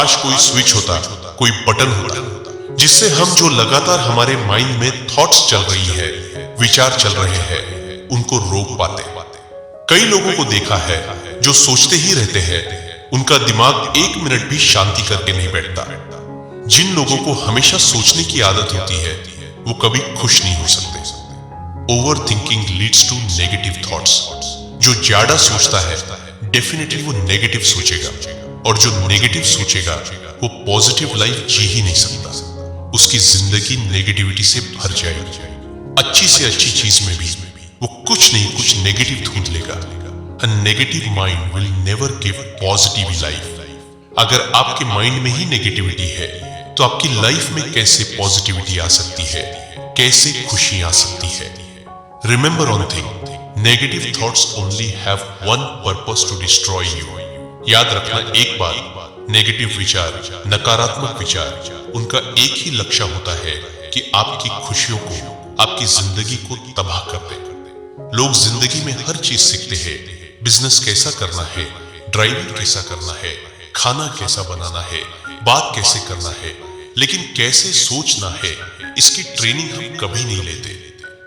काश कोई स्विच होता, कोई बटन होता, जिससे हम जो लगातार हमारे माइंड में थॉट्स चल रही है, विचार चल रहे हैं, उनको रोक पाते। कई लोगों को देखा है जो सोचते ही रहते हैं, उनका दिमाग एक मिनट भी शांति करके नहीं बैठता। जिन लोगों को हमेशा सोचने की आदत होती है, वो कभी खुश नहीं हो सकते। Overthinking leads to negative thoughts. जो ज्यादा सोचता है डेफिनेटली वो नेगेटिव सोचेगा, और जो नेगेटिव सोचेगा वो पॉजिटिव लाइफ जी ही नहीं सकता। उसकी जिंदगी नेगेटिविटी से भर जाएगी। अच्छी से अच्छी चीज में भी वो कुछ नहीं कुछ नेगेटिव ढूंढ लेगा। A negative mind will never give positive life. अगर आपके माइंड में ही नेगेटिविटी है, तो आपकी लाइफ में कैसे पॉजिटिविटी आ सकती है, कैसे खुशी आ सकती है? Remember one thing, negative thoughts only have one purpose to destroy you. याद रखना एक बात, नेगेटिव विचार, नकारात्मक विचार, उनका एक ही लक्ष्य होता है कि आपकी खुशियों को, आपकी जिंदगी को तबाह कर दे। लोग जिंदगी में हर चीज सीखते हैं, बिजनेस कैसा करना है, ड्राइविंग कैसा करना है, खाना कैसा बनाना है, बात कैसे करना है, लेकिन कैसे सोचना है, इसकी ट्रेनिंग हम कभी नहीं लेते।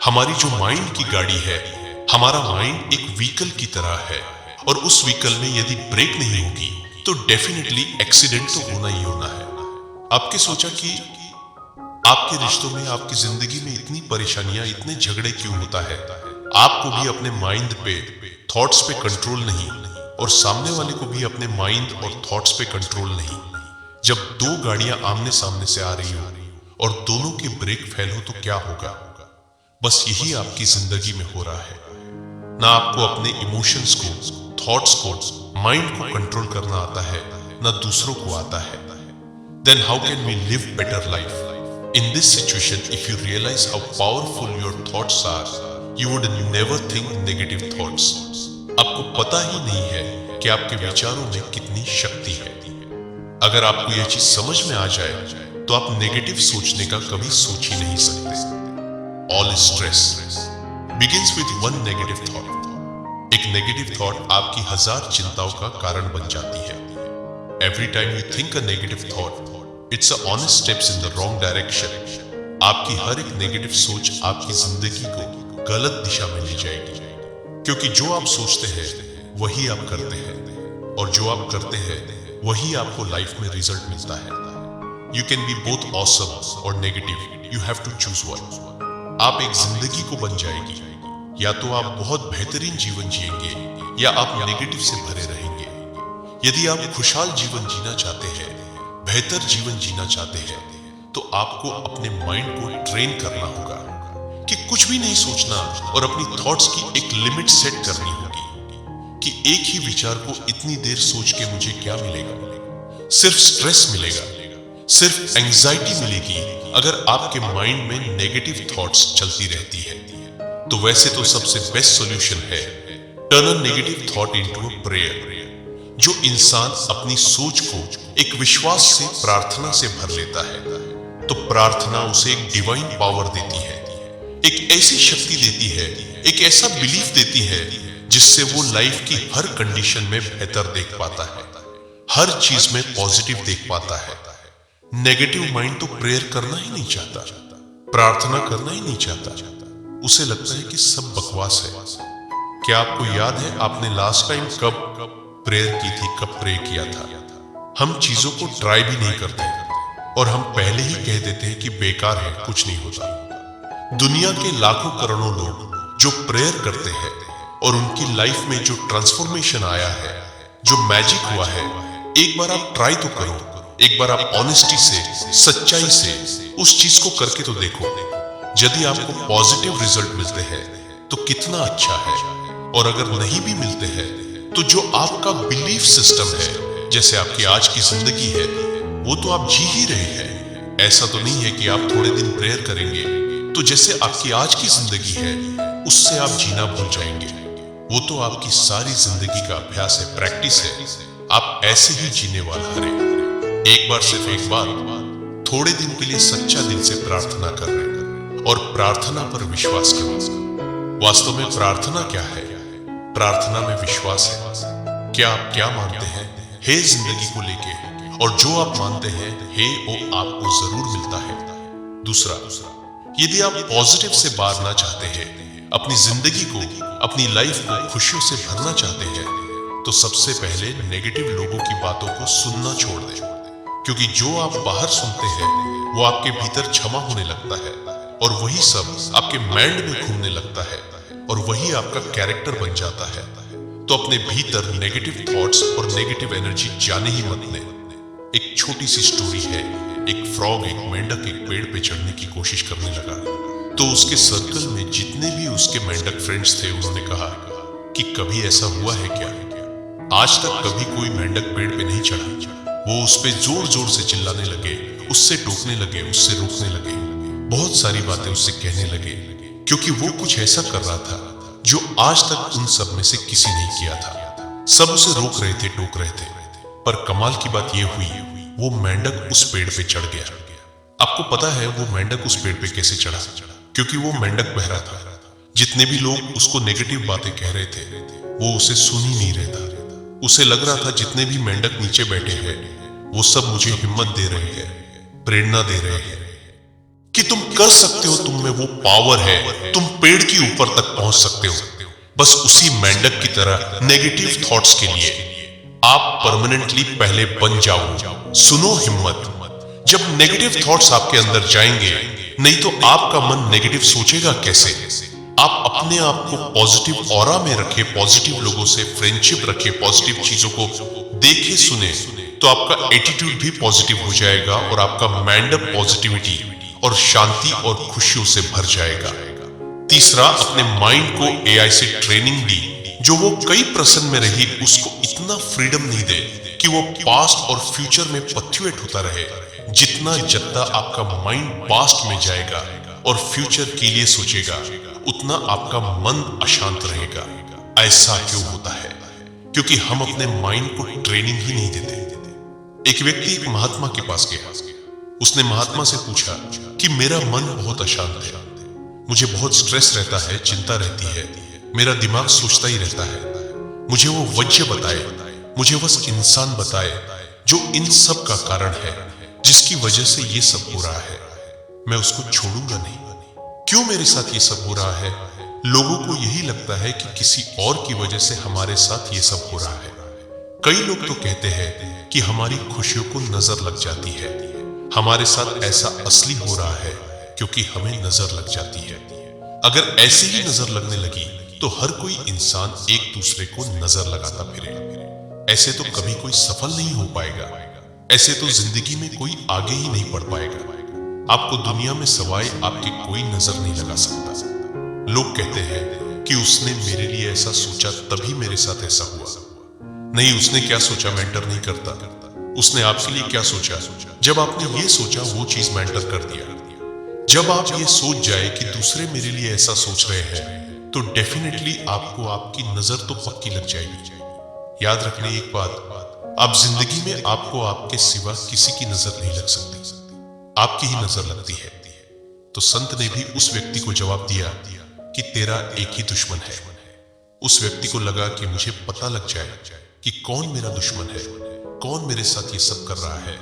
हमारी जो माइंड की गाड़ी है, हमारा माइंड एक व्हीकल की तरह है, और उस व्हीकल में यदि ब्रेक नहीं होगी तो डेफिनेटली एक्सीडेंट तो होना ही होना है। आपके सोचा कि आपके रिश्तों में, आपकी जिंदगी में इतनी परेशानियां, इतने झगड़े क्यों होता है? आपको भी अपने माइंड पे, थॉट्स पे कंट्रोल नहीं, और सामने वाले को भी अपने माइंड और थॉट्स पे कंट्रोल नहीं। जब दो गाड़ियां आमने सामने से आ रही हो और दोनों के ब्रेक फेल हो तो क्या होगा? बस यही आपकी जिंदगी में हो रहा है। ना आपको अपने इमोशंस को, थॉट्स को, माइंड को कंट्रोल करना आता है, ना दूसरों को आता है। Then how can we live better life? In this situation, if you realize how powerful your thoughts are, you would never think negative thoughts. आपको पता ही नहीं है कि आपके विचारों में कितनी शक्ति है। अगर आपको यह चीज समझ में आ जाए तो आप नेगेटिव सोचने का कभी सोच ही नहीं सकते। All stress begins with one negative thought. एक नेगेटिव थॉट आपकी 1000 चिंताओं का कारण बन जाती है। Every time you think a negative thought, it's a honest steps in the wrong direction. आपकी हर एक नेगेटिव सोच आपकी जिंदगी को गलत दिशा में ले जाएगी, क्योंकि जो आप सोचते हैं वही आप करते हैं, और जो आप करते हैं वही आपको लाइफ में रिजल्ट मिलता है। You can be both awesome और negative, you have to choose one. आप एक जिंदगी को बन जाएगी, या तो आप बहुत बेहतरीन जीवन जिएंगे या आप नेगेटिव से भरे रहेंगे। यदि आप खुशहाल जीवन जीना चाहते हैं, बेहतर जीवन जीना चाहते हैं, तो आपको अपने माइंड को ट्रेन करना होगा कि कुछ भी नहीं सोचना, और अपनी थॉट्स की एक लिमिट सेट करनी होगी कि एक ही विचार को इतनी देर सोच के मुझे क्या मिलेगा? सिर्फ स्ट्रेस मिलेगा, सिर्फ एंजाइटी मिलेगी अगर आपके माइंड में नेगेटिव थॉट्स चलती रहती है। तो वैसे तो सबसे बेस्ट सॉल्यूशन है turn a negative thought into a prayer. जो इंसान अपनी सोच को एक विश्वास से, प्रार्थना से भर लेता है, तो प्रार्थना उसे एक डिवाइन पावर देती है, एक ऐसी शक्ति देती है, एक ऐसा बिलीफ देती है जिससे वो लाइफ की हर कंडीशन में बेहतर देख पाता है, हर चीज में पॉजिटिव देख पाता है। नेगेटिव माइंड तो प्रेयर करना ही नहीं चाहता, प्रार्थना करना ही नहीं चाहता। उसे लगता है कि सब बकवास है। क्या आपको याद है आपने लास्ट टाइम कब प्रेयर की थी, कब प्रे किया था? हम चीजों को ट्राई भी नहीं करते, और हम पहले ही कह देते हैं कि बेकार है, कुछ नहीं होता। दुनिया के लाखों करोड़ों लोग जो प्रेयर करते हैं और उनकी लाइफ में जो ट्रांसफॉर्मेशन आया है, जो मैजिक हुआ है, एक बार आप ट्राई तो करो। एक बार आप ऑनेस्टी से, सच्चाई से उस चीज को करके तो देखो। यदि आपको पॉजिटिव रिजल्ट मिलते हैं तो कितना अच्छा है, और अगर नहीं भी मिलते हैं तो जो आपका बिलीफ सिस्टम है, जैसे आपकी आज की जिंदगी है, वो तो आप जी ही रहे हैं। ऐसा तो नहीं है कि आप थोड़े दिन प्रेयर करेंगे तो जैसे आपकी आज की जिंदगी है उससे आप जीना भूल जाएंगे। वो तो आपकी सारी जिंदगी का अभ्यास है, प्रैक्टिस है। आप ऐसे ही जीने वाला हरे। एक बार, सिर्फ एक बार, थोड़े दिन के लिए सच्चा दिल से प्रार्थना कर रहे हैं, और प्रार्थना पर विश्वास करो। वास्तव में प्रार्थना क्या है? प्रार्थना में विश्वास है। क्या आप क्या मानते हैं? हे जिंदगी को लेके, और जो आप मानते हैं है वो आपको जरूर मिलता है। दूसरा, यदि आप पॉजिटिव से बाहर ना चाहते हैं, अपनी जिंदगी को, अपनी लाइफ को खुशियों से भरना चाहते हैं, तो सबसे पहले नेगेटिव लोगों की बातों को सुनना छोड़ दें, क्योंकि जो आप बाहर सुनते हैं वो आपके भीतर जमा होने लगता है और वही सब आपके माइंड में घूमने लगता है और वही आपका कैरेक्टर बन जाता है। तो अपने भीतर नेगेटिव थॉट्स और नेगेटिव एनर्जी जाने ही मत दें। एक छोटी सी स्टोरी है। एक फ्रॉग, एक मेंढक एक पेड़ पे चढ़ने की कोशिश करने लगा, तो उसके सर्कल में जितने भी उसके मेंढक फ्रेंड्स थे उन्होंने कहा कि कभी ऐसा हुआ है क्या, आज तक कभी कोई मेंढक पेड़ पे नहीं चढ़ा। वो उस पे जोर जोर से चिल्लाने लगे, उससे टोकने लगे, उससे रोकने लगे, बहुत सारी बातें उससे कहने लगे, क्योंकि वो कुछ ऐसा कर रहा था जो आज तक उन सब में से किसी ने किया था। सब उसे रोक रहे थे, टोक रहे थे, पर कमाल की बात यह हुई, वो मेंढक उस पेड़ पे चढ़ गया। आपको पता है वो मेंढक उस पेड़ पे कैसे चढ़ा? क्योंकि वो मेंढक बहरा था। जितने भी लोग उसको नेगेटिव बातें कह रहे थे वो उसे सुन ही नहीं रहा था। उसे लग रहा था जितने भी मेंढक नीचे बैठे हैं वो सब मुझे हिम्मत दे रहे हैं, प्रेरणा दे रहे हैं कि तुम कर सकते हो, तुम में वो पावर है, तुम पेड़ की ऊपर तक पहुंच सकते हो। बस उसी मेंढक की तरह नेगेटिव थॉट्स के लिए आप परमानेंटली पहले बन जाओ। सुनो हिम्मत, जब नेगेटिव थॉट्स आपके अंदर जाएंगे, नहीं तो आपका मन नेगेटिव सोचेगा कैसे? आप अपने आप को पॉजिटिव ऑरा में रखे, पॉजिटिव लोगों से फ्रेंडशिप रखे, पॉजिटिव चीजों को देखे सुने, तो आपका एटीट्यूड भी पॉजिटिव हो जाएगा और आपका माइंड अप पॉजिटिविटी और शांति और खुशियों से भर जाएगा। तीसरा, अपने माइंड को एआई से ट्रेनिंग दी, जो वो कई प्रश्न में रही उसको इतना फ्रीडम नहीं दे कि वो पास्ट और फ्यूचर में फ्लक्चुएट होता रहे। जितना आपका माइंड पास्ट में जाएगा और फ्यूचर के लिए सोचेगा, उतना आपका मन अशांत रहेगा। ऐसा क्यों होता है? क्योंकि हम अपने माइंड को ट्रेनिंग ही नहीं देते। एक व्यक्ति एक महात्मा के पास गया। उसने महात्मा से पूछा कि मेरा मन बहुत अशांत है, मुझे बहुत स्ट्रेस रहता है, चिंता रहती है, मेरा दिमाग सोचता ही रहता है, मुझे वो वजह बताए, मुझे बस इंसान बताए जो इन सब का कारण है, जिसकी वजह से ये सब हो रहा है। मैं उसको छोड़ूंगा नहीं। क्यों मेरे साथ ये सब हो रहा है? लोगों को यही लगता है कि किसी और की वजह से हमारे साथ ये सब हो रहा है। कई लोग तो कहते हैं कि हमारी खुशियों को नजर लग जाती है। हमारे साथ ऐसा असली हो रहा है क्योंकि हमें नजर लग जाती है। अगर ऐसे ही नजर लगने लगी तो हर कोई इंसान एक दूसरे को नजर लगाता फिरे। ऐसे तो कभी कोई सफल नहीं हो पाएगा। ऐसे तो जिंदगी में कोई आगे ही नहीं बढ़ पाएगा। आपको दुनिया में सवाए आपके कोई नजर नहीं लगा सकता। लोग कहते हैं कि उसने मेरे लिए ऐसा सोचा तभी मेरे साथ ऐसा हुआ। नहीं, उसने क्या सोचा मैटर नहीं करता। उसने आपके लिए क्या सोचा, जब आपने ये सोचा वो चीज मैटर कर दिया। जब आप ये सोच जाए कि दूसरे मेरे लिए ऐसा सोच रहे हैं, तो डेफिनेटली आपको आपकी नजर तो पक्की लग जाएगी। याद रखने एक बात, आप जिंदगी में आपको आपके सिवा किसी की नजर नहीं लग सकती, आपकी ही नजर लगती है। तो संत ने भी उस व्यक्ति को जवाब दिया कि तेरा एक ही दुश्मन है। उस व्यक्ति को लगा कि मुझे पता लग जाए कि कौन मेरा दुश्मन है, कौन मेरे साथ ये सब कर रहा है,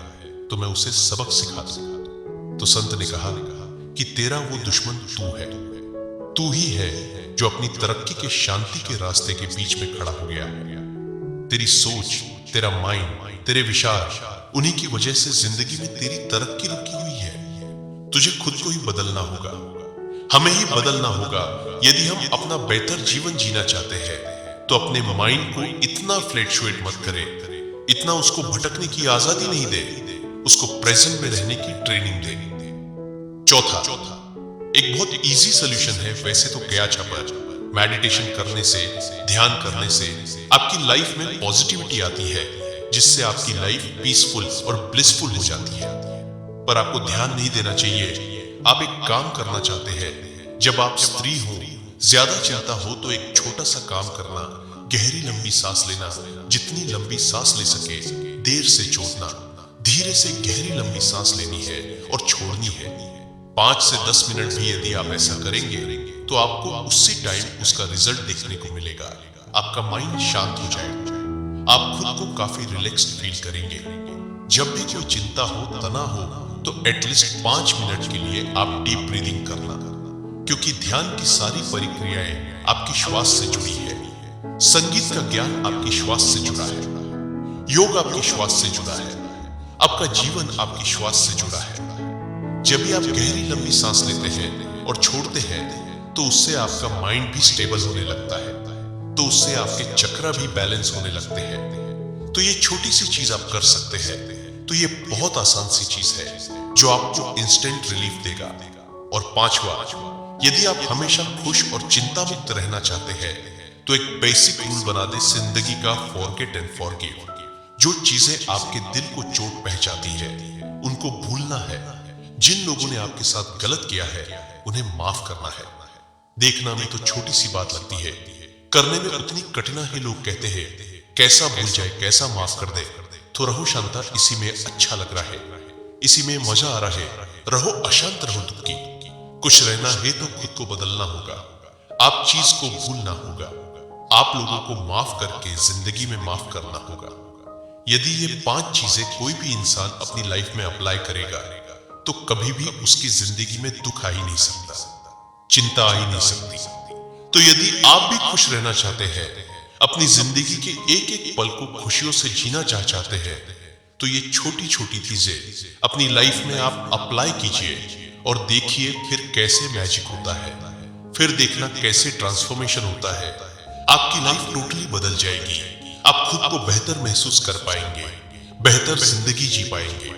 तो मैं उसे सबक सिखा दूं। तो संत ने कहा कि तेरा वो दुश्मन तू है। तू ही है जो अपनी तरक्की के, शांति के रास्ते के बीच में खड़ा हो गया। तेरी सोच, तेरा माइंड, तेरे विचार, उन्हीं की वजह से जिंदगी में तेरी तरक्की रुकी हुई है। तुझे खुद को ही बदलना होगा, हमें ही बदलना होगा। यदि हम अपना बेहतर जीवन जीना चाहते हैं तो अपने माइंड को इतना फ्लैक्चुएट मत करें, इतना उसको भटकने की आजादी नहीं दे, उसको प्रेजेंट में रहने की ट्रेनिंग दे। चौथा, एक बहुत इजी सॉल्यूशन है वैसे तो गया छपर। मेडिटेशन करने से, ध्यान करने से आपकी लाइफ में पॉजिटिविटी आती है, जिससे आपकी लाइफ पीसफुल और ब्लिसफुल हो जाती है। पर आपको ध्यान नहीं देना चाहिए। आप एक काम करना चाहते हैं, जब आप स्त्री हो, ज्यादा चिंता हो, तो एक छोटा सा काम करना, गहरी लंबी सांस लेना, जितनी लंबी सांस ले सके देर से छोड़ना। धीरे से गहरी लंबी सांस लेनी है और छोड़नी है। 5 से 10 मिनट भी यदि आप ऐसा करेंगे तो आपको उसी टाइम उसका रिजल्ट देखने को मिलेगा। आपका माइंड शांत हो जाएगा, आप खुद को काफी रिलैक्स्ड फील करेंगे। जब भी कोई चिंता हो, तनाव हो, तो एटलीस्ट 5 मिनट के लिए आप डीप ब्रीदिंग करना, क्योंकि ध्यान की सारी प्रक्रियाएं आपकी श्वास से जुड़ी है। संगीत का ज्ञान आपकी श्वास से जुड़ा है, योग आपकी श्वास से जुड़ा है, आपका जीवन आपकी श्वास से जुड़ा है। जब भी आप गहरी लंबी सांस लेते हैं और छोड़ते हैं, तो उससे आपका माइंड भी स्टेबल होने लगता है, तो उससे आपके चक्र भी बैलेंस होने लगते हैं। तो ये छोटी सी चीज आप कर सकते हैं, तो ये बहुत आसान सी चीज है जो आपको इंस्टेंट रिलीफ देगा। और पांचवा, यदि आप हमेशा खुश और चिंता मुक्त रहना चाहते हैं, तो एक बेसिक रूल बना दे जिंदगी का, फॉरगेट एंड फॉरगिव। जो चीजें आपके दिल को चोट पहुंचाती है, उनको भूलना है। जिन लोगों ने आपके साथ गलत किया है, उन्हें माफ करना है। देखना में तो छोटी सी बात लगती है, करने में उतनी कठिन है। लोग कहते हैं कैसा भूल जाए, कैसा माफ कर दे। तो रहो शांता, इसी में अच्छा लग रहा है, इसी में मजा आ रहा है। रहो अशांत, रहो दुखी। कुछ रहना है तो खुद को बदलना होगा, आप चीज को भूलना होगा, आप लोगों को माफ करके जिंदगी में माफ करना होगा। यदि ये 5 चीजें कोई भी इंसान अपनी लाइफ में अप्लाई करेगा, तो कभी भी उसकी जिंदगी में दुख आ ही नहीं सकता, चिंता आ ही नहीं सकती। तो यदि आप भी खुश रहना चाहते हैं, अपनी जिंदगी के एक एक पल को खुशियों से जीना चाहते हैं, तो ये छोटी छोटी चीजें अपनी लाइफ में आप अप्लाई कीजिए और देखिए फिर कैसे मैजिक होता है। फिर देखना कैसे ट्रांसफॉर्मेशन होता है। आपकी लाइफ टोटली बदल जाएगी। आप खुद को बेहतर महसूस कर पाएंगे, बेहतर जिंदगी जी पाएंगे।